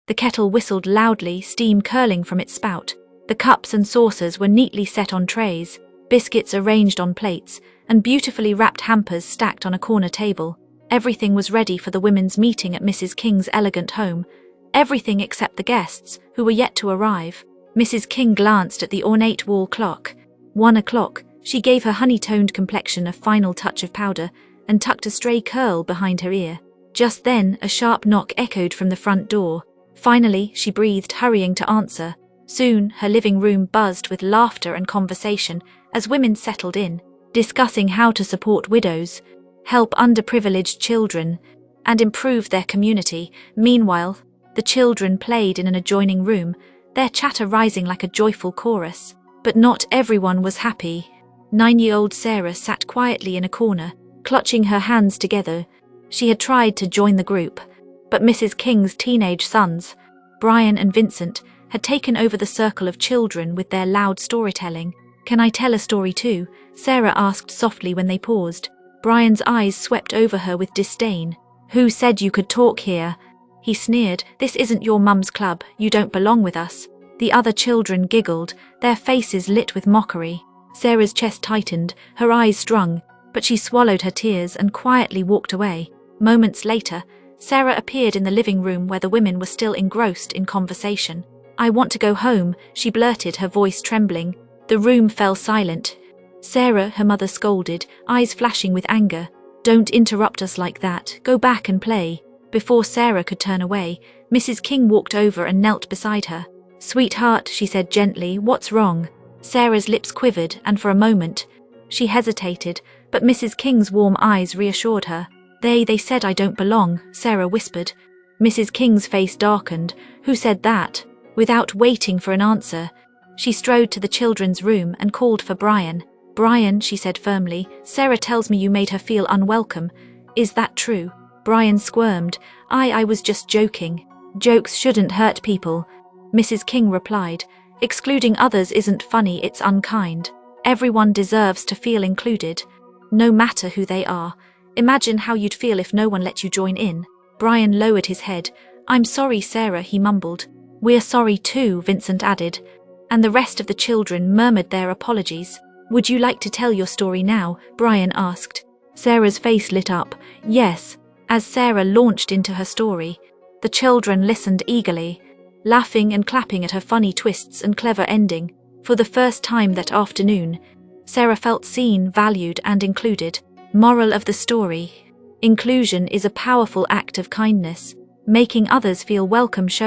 The kettle whistled loudly, steam curling from its spout. The cups and saucers were neatly set on trays, biscuits arranged on plates, and beautifully wrapped hampers stacked on a corner table. Everything was ready for the women's meeting at Mrs. King's elegant home. Everything except the guests, who were yet to arrive. Mrs. King glanced at the ornate wall clock. 1 o'clock. She gave her honey-toned complexion a final touch of powder and tucked a stray curl behind her ear. Just then, a sharp knock echoed from the front door. Finally, she breathed, hurrying to answer. Soon, her living room buzzed with laughter and conversation as women settled in, discussing how to support widows, help underprivileged children, and improve their community. Meanwhile, the children played in an adjoining room, their chatter rising like a joyful chorus. But not everyone was happy. 9-year-old Sarah sat quietly in a corner, clutching her hands together. She had tried to join the group, but Mrs. King's teenage sons, Brian and Vincent, had taken over the circle of children with their loud storytelling. "Can I tell a story too?" Sarah asked softly when they paused. Brian's eyes swept over her with disdain. "Who said you could talk here?" he sneered. "This isn't your mum's club, you don't belong with us." The other children giggled, their faces lit with mockery. Sarah's chest tightened, her eyes strung, but she swallowed her tears and quietly walked away. Moments later, Sarah appeared in the living room where the women were still engrossed in conversation. "I want to go home," she blurted, her voice trembling. The room fell silent. "Sarah," her mother scolded, eyes flashing with anger. "Don't interrupt us like that. Go back and play." Before Sarah could turn away, Mrs. King walked over and knelt beside her. "Sweetheart," she said gently, "what's wrong?" Sarah's lips quivered, and for a moment, she hesitated, but Mrs. King's warm eyes reassured her. They said I don't belong," Sarah whispered. Mrs. King's face darkened. "Who said that?" Without waiting for an answer, she strode to the children's room and called for Brian. "Brian," she said firmly, "Sarah tells me you made her feel unwelcome. Is that true?" Brian squirmed. I was just joking. Jokes shouldn't hurt people," Mrs. King replied. "Excluding others isn't funny, it's unkind. Everyone deserves to feel included, no matter who they are. Imagine how you'd feel if no one let you join in." Brian lowered his head. "I'm sorry, Sarah," he mumbled. "We're sorry too," Vincent added, and the rest of the children murmured their apologies. "Would you like to tell your story now?" Brian asked. Sarah's face lit up. "Yes." As Sarah launched into her story, the children listened eagerly, laughing and clapping at her funny twists and clever ending. For the first time that afternoon, Sarah felt seen, valued, and included. Moral of the story: inclusion is a powerful act of kindness. Making others feel welcome shows